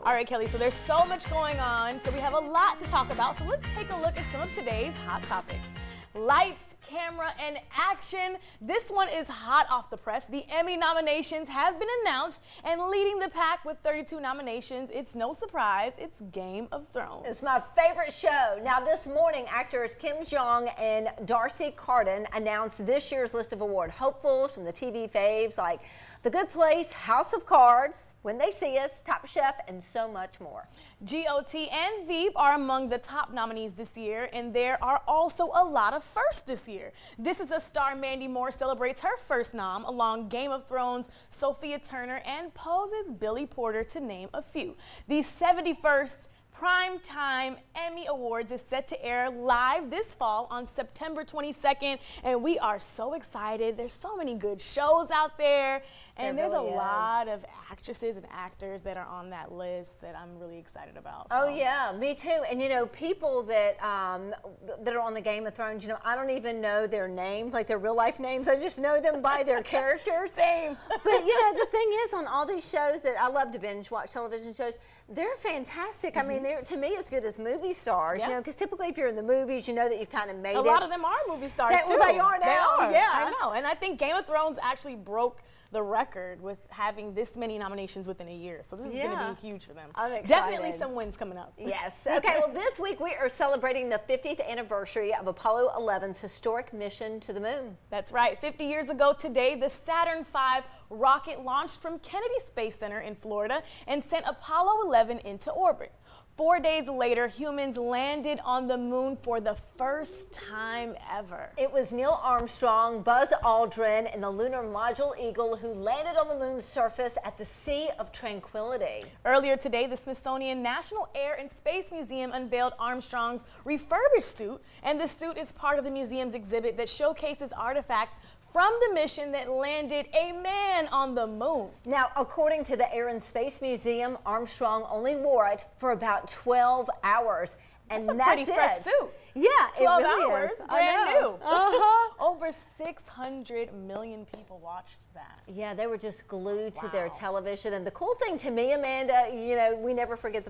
All right, Kelly, so there's so much going on, so we have a lot to talk about. So let's take a look at some of today's hot topics. Lights, camera, and action. This one is hot off the press. The Emmy nominations have been announced, and leading the pack with 32 nominations, it's no surprise, it's Game of Thrones. It's my favorite show. Now this morning, actors Kim Jong and Darcy Carden announced this year's list of award hopefuls from the TV faves like The Good Place, House of Cards, When They See Us, Top Chef, and so much more. GOT and Veep are among the top nominees this year, and there are also a lot of firsts this year. This Is a Star Mandy Moore celebrates her first nom along Game of Thrones Sophia Turner and Pose's Billy Porter, to name a few. The 71st Primetime Emmy Awards is set to air live this fall on September 22nd, and we are so excited. There's so many good shows out there, and there's really a lot of actresses and actors that are on that list that I'm really excited about. So. Oh yeah, me too. And you know, people that that are on the Game of Thrones, you know, I don't even know their names, like their real life names. I just know them by their characters. Same. But you know, the thing is, on all these shows that I love to binge watch television shows, they're fantastic. I mean, they're, to me, as good as movie stars. You know, because typically if you're in the movies, you know that you've kind of made it. A lot of them are movie stars too. Well, they are now. They are. Yeah, I know. And I think Game of Thrones actually broke the record with having this many nominations within a year. So this is going to be huge for them. I'm excited. Definitely some wins coming up. Yes. Okay, well, this week we are celebrating the 50th anniversary of Apollo 11's historic mission to the moon. That's right. 50 years ago today, the Saturn V rocket launched from Kennedy Space Center in Florida and sent Apollo 11 into orbit. 4 days later, humans landed on the moon for the first time ever. It was Neil Armstrong, Buzz Aldrin, and the lunar module Eagle who landed on the moon's surface at the Sea of Tranquility. Earlier today, the Smithsonian National Air and Space Museum unveiled Armstrong's refurbished suit, and the suit is part of the museum's exhibit that showcases artifacts from the mission that landed a man on the moon. Now, according to the Air and Space Museum, Armstrong only wore it for about 12 hours. And that's a pretty fresh suit. Yeah, 12 it really hours, is. brand new. Uh-huh. Over 600 million people watched that. Yeah, they were just glued to their television. And the cool thing to me, Amanda, you know, we never forget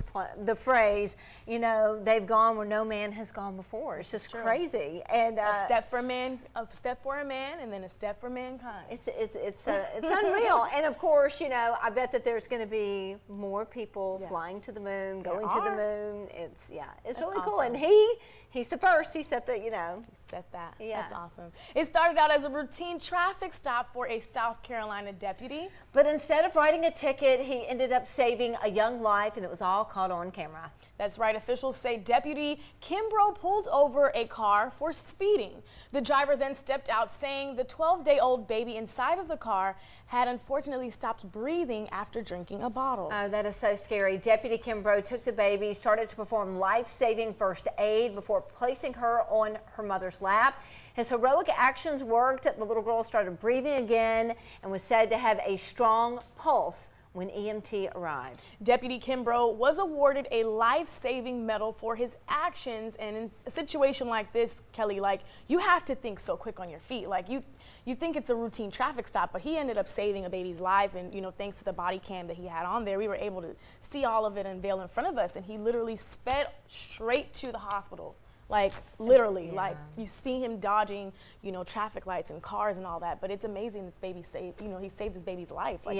the phrase, you know, they've gone where no man has gone before. It's just crazy. And a step for a man, and then a step for mankind. It's unreal. And of course, you know, I bet that there's going to be more people flying to the moon, going to the moon. It's really cool. And he's the first. He set the, you know. He set that. Yeah. That's awesome. It started out as a routine traffic stop for a South Carolina deputy. But instead of writing a ticket, he ended up saving a young life, and it was all caught on camera. That's right. Officials say Deputy Kimbrough pulled over a car for speeding. The driver then stepped out, saying the 12-day-old baby inside of the car had unfortunately stopped breathing after drinking a bottle. Oh, that is so scary. Deputy Kimbrough took the baby, started to perform life-saving first aid before placing her on her mother's lap. His heroic actions worked. The little girl started breathing again and was said to have a strong pulse when EMT arrived. Deputy Kimbrough was awarded a life-saving medal for his actions, and in a situation like this, Kelly, like, you have to think so quick on your feet. Like, you think it's a routine traffic stop, but he ended up saving a baby's life, and, you know, thanks to the body cam that he had on there, we were able to see all of it unveiled in front of us, and he literally sped straight to the hospital. Like, literally, like, you see him dodging, you know, traffic lights and cars and all that, but it's amazing this baby saved, you know, he saved this baby's life. Like,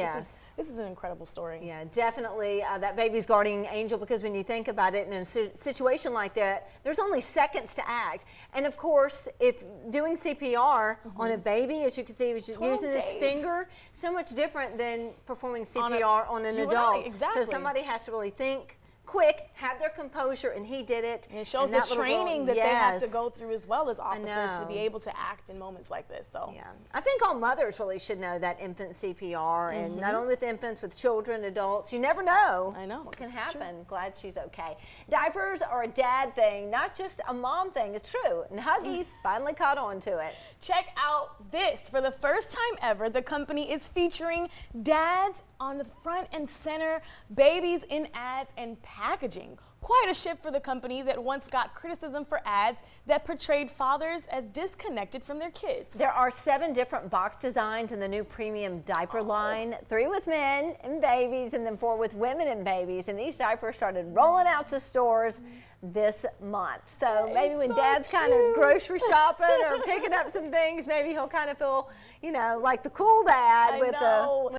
this is an incredible story. Yeah, definitely that baby's guardian angel, because when you think about it, in a situation like that, there's only seconds to act. And of course, if doing CPR on a baby, as you can see, he was just using his finger, so much different than performing CPR on an adult. Right, exactly. So somebody has to really think quick, have their composure, and he did it. And it shows the training that they have to go through as well as officers to be able to act in moments like this. So yeah, I think all mothers really should know that infant CPR, and not only with infants, with children, adults. You never know. I know what can happen. Glad she's okay. Diapers are a dad thing, not just a mom thing. It's true. And Huggies finally caught on to it. Check out this. For the first time ever, the company is featuring dads on the front and center, babies in ads, and packaging. Quite a shift for the company that once got criticism for ads that portrayed fathers as disconnected from their kids. There are 7 different box designs in the new premium diaper line, 3 with men and babies, and then 4 with women and babies. And these diapers started rolling out to stores this month. So maybe when Dad's kind of grocery shopping or picking up some things, maybe he'll kind of feel, you know, like the cool dad with the